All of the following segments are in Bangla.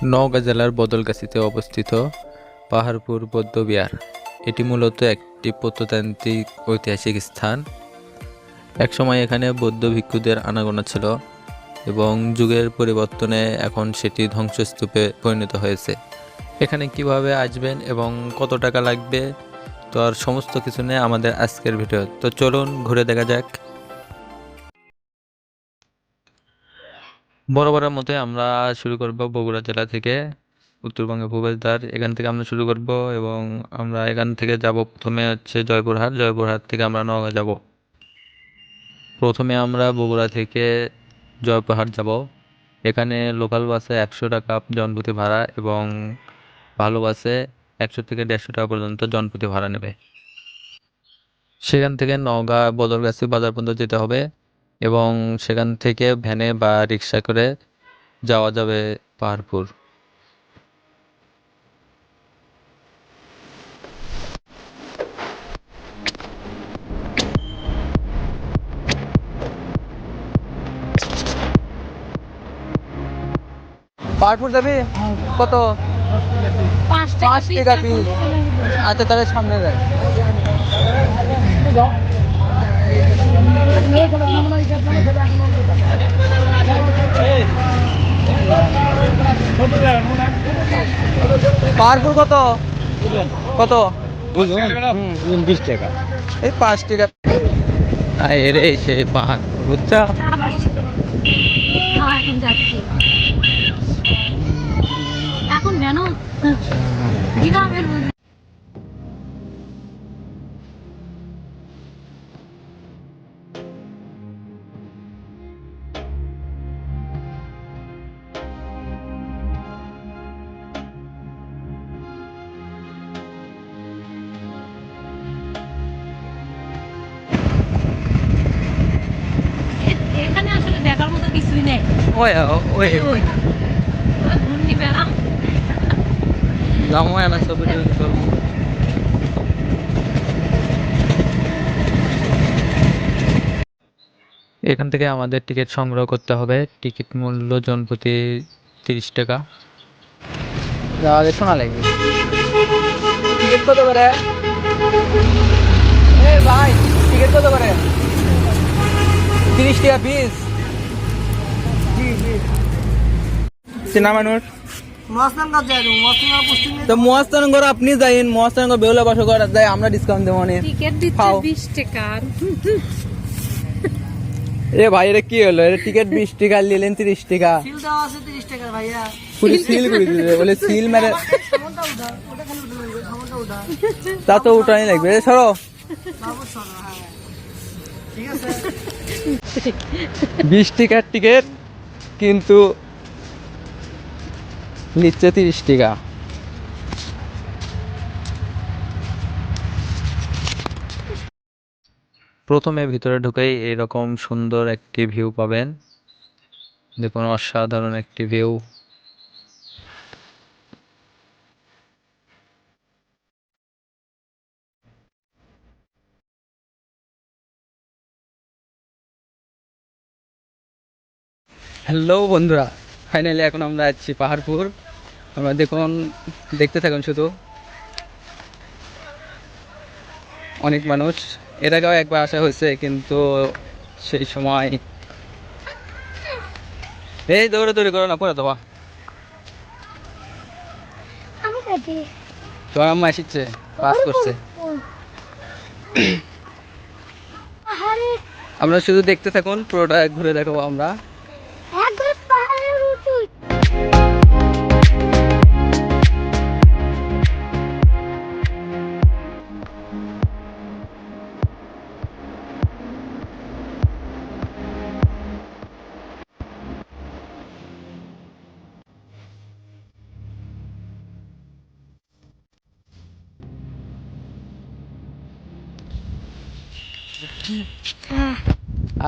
নওগাঁ জেলার বদলগাছীতে অবস্থিত পাহাড়পুর বৌদ্ধবিহার। এটি মূলত একটি প্রত্নতান্ত্রিক ঐতিহাসিক স্থান। একসময় এখানে বৌদ্ধ ভিক্ষুদের আনাগোনা ছিল এবং যুগের পরিবর্তনে এখন সেটি ধ্বংসস্তূপে পরিণত হয়েছে। এখানে কিভাবে আসবেন এবং কত টাকা লাগবে তো আর সমস্ত কিছু নিয়ে আমাদের আজকের ভিডিও। তো চলুন ঘুরে দেখা যাক। বরাবরের মতোই আমরা শুরু করব বগুড়া জেলা থেকে, উত্তরবঙ্গের প্রবেশদ্বার এখান থেকে আমরা শুরু করব এবং আমরা এখান থেকে যাব প্রথমে হচ্ছে জয়পুরহাট। জয়পুরহাট থেকে আমরা নওগাঁ যাব। প্রথমে আমরা বগুড়া থেকে জয়পুরহাট যাব। এখানে লোকাল বাসে 100 টাকা জনপ্রতি ভাড়া এবং ভালো বাসে 100 থেকে 150 টাকা পর্যন্ত জনপ্রতি ভাড়া নেবে। সেখান থেকে নওগাঁ বদলগাছী বাজার পর্যন্ত যেতে হবে এবং সেখান থেকে ভ্যানে বা রিক্সা করে যাওয়া যাবে পাহাড়পুর। পাহাড়পুর যাবি কত? 5 টাকা পিস। আচ্ছা তাহলে সামনে যায়। পাহাড়পুর কত কত? 20 টাকা। এই 5 টাকা। রে সে পাহাড় বুঝছা। এখন যাচ্ছি এখন কেন গ্রামের মধ্যে এখানে আসলে দেখার মতো কিছুই নেই। ওই ওই ঘূর্ণি বেড়া জামাই আনা ছবি করবো। এখান থেকে আমাদের টিকিট সংগ্রহ করতে হবে। টিকিট মূল্য জনপ্রতি 30 টাকা। যাওয়া শোনা লাগবে। টিকিট কত করে? এ ভাই টিকিট কত করে? 30 টাকা পিস। চিনা মানুষ তো মহাস্থানগর আপনি যাইন, মহাস্থানগর বেহুলা বাসা করা যায়, আমরা ডিসকাউন্ট দেবো অনেক। টিকিট দিচ্ছে খাও। 20 টাকা। এ ভাই এটা কি হলো? এটা টিকিট 20 টাকা নিলেন 30 টাকা। সিল দেওয়া আছে 30 টাকার ভাইয়া। পুরো সিল করে দিবে বলে সিল মেরে সামনটা উঠা, ওটা খালি উঠে লাগবে, সামনটা উঠা। তা তো উঠাই লাগবে। এ সরো। বাবু শোনো, হ্যাঁ। ঠিক আছে? 20 টাকার টিকিট কিন্তু নিচ্ছে 30 টাকা। প্রথমে ভিতরে ঢুকেই এরকম সুন্দর একটি ভিউ পাবেন। দেখুন, অসাধারণ একটি ভিউ। হ্যালো বন্ধুরা, ফাইনালি এখন আমরা আছি পাহাড়পুর। আমরা দেখুন, দেখতে থাকুন শুধু। অনেক মানুষ, এর আগেও একবার আসা হয়েছে কিন্তু সেই সময় এই দৌড়াদৌড়ি করো না, পরে দেওয়া তোর আম্মা এসেছে, পাস করছে। আমরা শুধু দেখতে থাকুন, পুরোটা ঘুরে দেখাবো আমরা।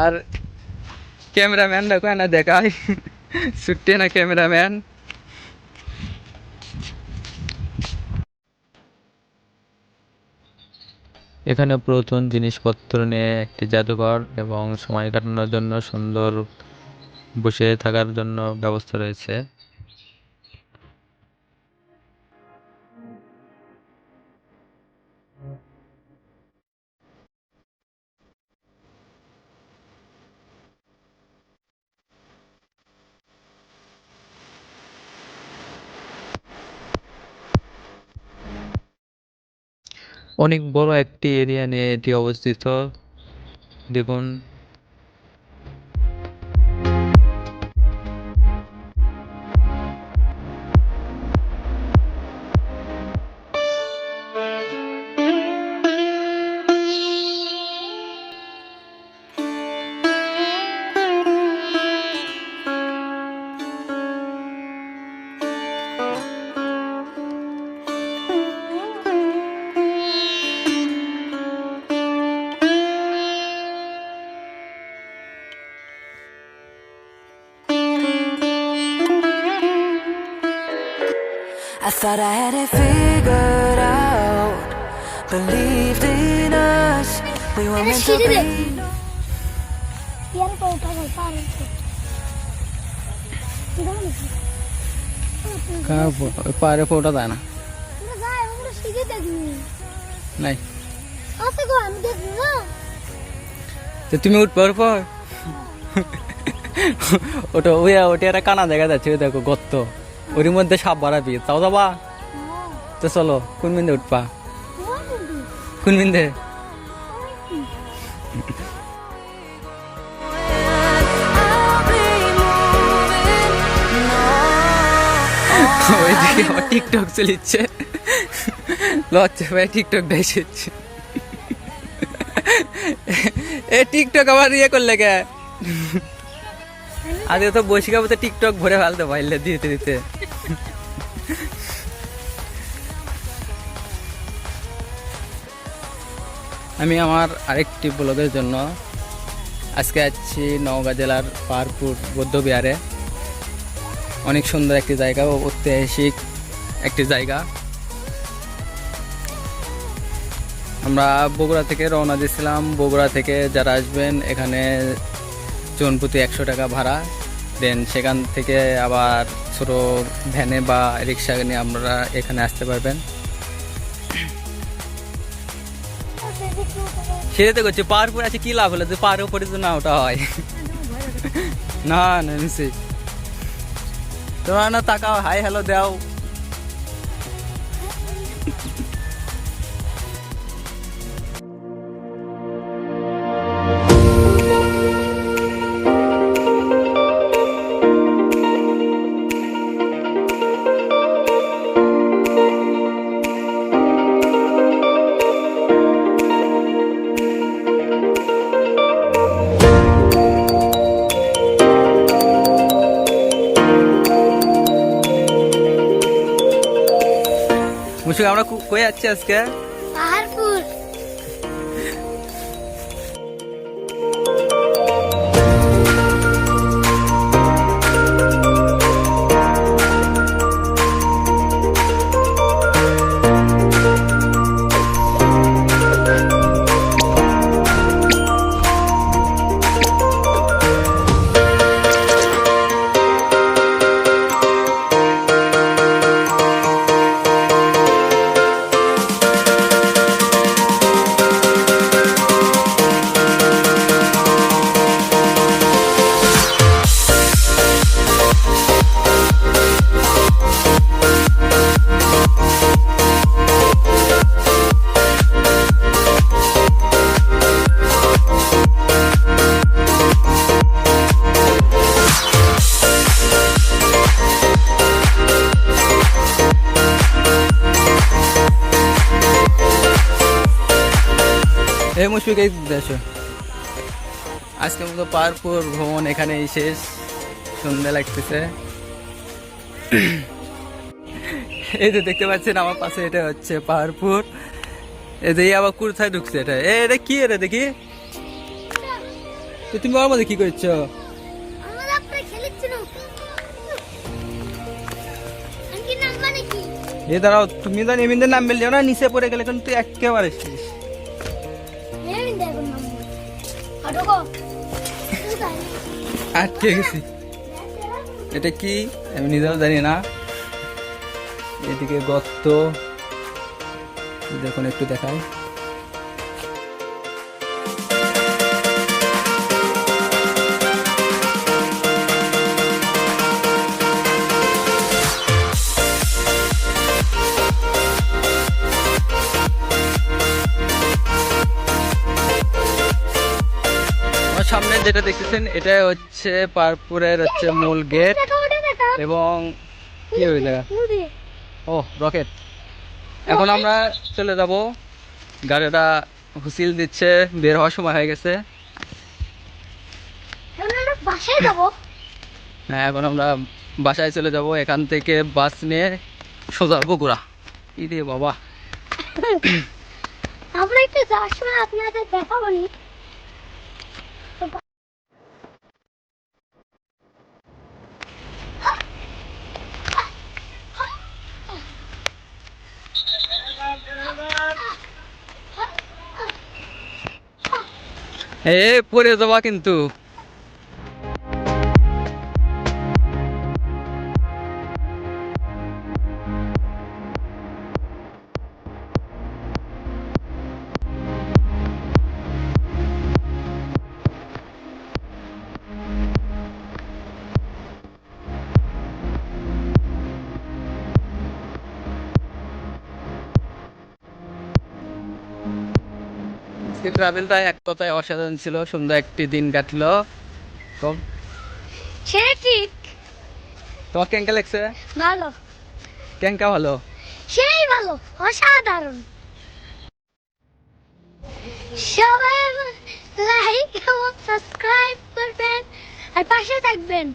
আর ক্যামেরাম্যান দেখো না, দেখায় ছুটে না ক্যামেরাম্যান। এখানে পুরাতন জিনিসপত্র নিয়ে একটি জাদুঘর এবং সময় কাটানোর জন্য সুন্দর বসে থাকার জন্য ব্যবস্থা রয়েছে। অনেক বড় একটি এরিয়া নিয়ে এটি অবস্থিত। দেখুন, I thought I had it figured out. Believed in us. We were meant to be. পাহাড়ে ফোটা যায় না, নাই। তো তুমি উঠবার পর ওটা ওটা একটা কানা দেখা যাচ্ছে, ওই দেখো গর্ত, ওর মধ্যে সাপ বাড়াবি, তাও যাবা? তো চলো, কোন বিন্দে উঠবা? কোন বিন্দে? I'll be moving on. ওইদিকে আমার টিকটক চলিচ্ছে, লজ্জা ভাই টিকটক দেখছে। এ টিকটক আবার ইয়ে করলে কে? আজকে তো বৈশিকা বলতে টিকটক ভরে ফেলতে পারলে দিতে দিতে। আমি আমার আরেকটি ব্লগের জন্য আজকে যাচ্ছি নওগাঁ জেলার পাহাড়পুর বৌদ্ধবিহারে। অনেক সুন্দর একটি জায়গা, ও ঐতিহাসিক একটি জায়গা। আমরা বগুড়া থেকে রওনা দিয়েছিলাম। বগুড়া থেকে যারা আসবেন এখানে জনপ্রতি 100 টাকা ভাড়া দেন, সেখান থেকে আবার ছোটো ভ্যানে বা রিক্সা নিয়ে আমরা এখানে আসতে পারবেন। সেটাতে করছি পাহাড়পুর আছে, কি লাভ হলো যে পাহাড়ের উপরে তো না ওটা হয় না না নিশ্চয়ই। তোমরা না তাকাও, হাই হ্যালো দাও। মুশফিক, আমরা কই যাচ্ছি আজকে? পাহাড়পুর। এই মুশফিক, এই দেশো আজকের মতো পাহাড়পুর ভ্রমণ এখানেই শেষ। সন্ধ্যা লাগতেছে। এই যে দেখতে পাচ্ছেন আমার পাশে, এটা হচ্ছে পাহাড়পুর। এই যে আবার কোথায় ঢুকছে এটা? এটা কি? এটা দেখি তো, তুমি ওর মধ্যে কি করছো? এ দাঁড়াও, তুমি তো এমনিতে নাম বেল না, নিচে পড়ে গেলে কিন্তু একেবারে শেষ। আটকে গেছি। এটা কি আমি নিজেও জানি না। এদিকে গর্ত, দেখুন একটু দেখায়। যেটা দেখতেছেন এটা হচ্ছে পার্কপুরের হচ্ছে মূল গেট এবং কি ওই জায়গা ও রকেট। এখন আমরা চলে যাব, গাড়িটা হুইসেল দিচ্ছে, বের হওয়ার সময় হয়ে গেছে। বাসায় যাবো। হ্যাঁ এখন আমরা বাসায় চলে যাব, এখান থেকে বাস নিয়ে সোজা বগুড়া। ই রে বাবা, আমরা একটু যাওয়ার সময় আপনাদের দেখাবো নি। এ পড়ে যাবা কিন্তু। ট্রাভেলটা এক কথায় অসাধারণ ছিল, সুন্দর একটি দিন কাটলো। তো সেটা ঠিক। তোমার কেঙ্কা লাগছে? ভালো, কেঙ্কা ভালো? সেই ভালো, অসাধারণ। সবাই লাইক এবং সাবস্ক্রাইব করবেন আর পাশে থাকবেন।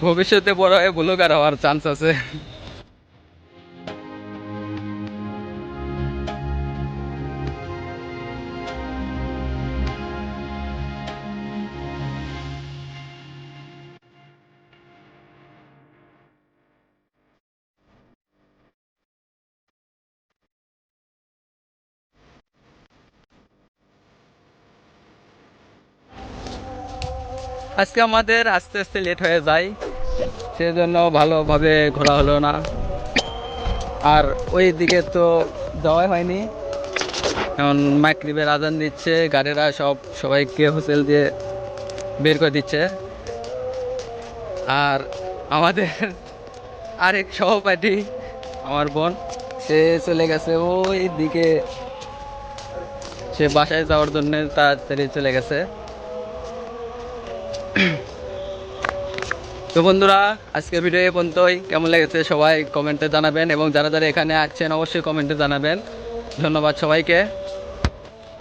ভবিষ্যতে বড় হয়ে ব্লগার হওয়ার চান্স আছে। আজকে আমাদের আস্তে আস্তে লেট হয়ে যায়, সেজন্য ভালোভাবে ঘোরা হলো না। আর ওই দিকে তো যাওয়াই হয়নি। এখন মাগরিবের আজান দিচ্ছে, গাড়িরা সবাইকে হোটেল দিয়ে বের করে দিচ্ছে। আর আমাদের আরেক সহপাঠী আমার বোন, সে চলে গেছে ওই দিকে, সে বাসায় যাওয়ার জন্য তাড়াতাড়ি চলে গেছে। তো বন্ধুরা, আজকের ভিডিও এ পর্যন্তই। কেমন লেগেছে সবাই কমেন্টে জানাবেন এবং যারা যারা এখানে আসছেন অবশ্যই কমেন্টে জানাবেন। ধন্যবাদ সবাইকে।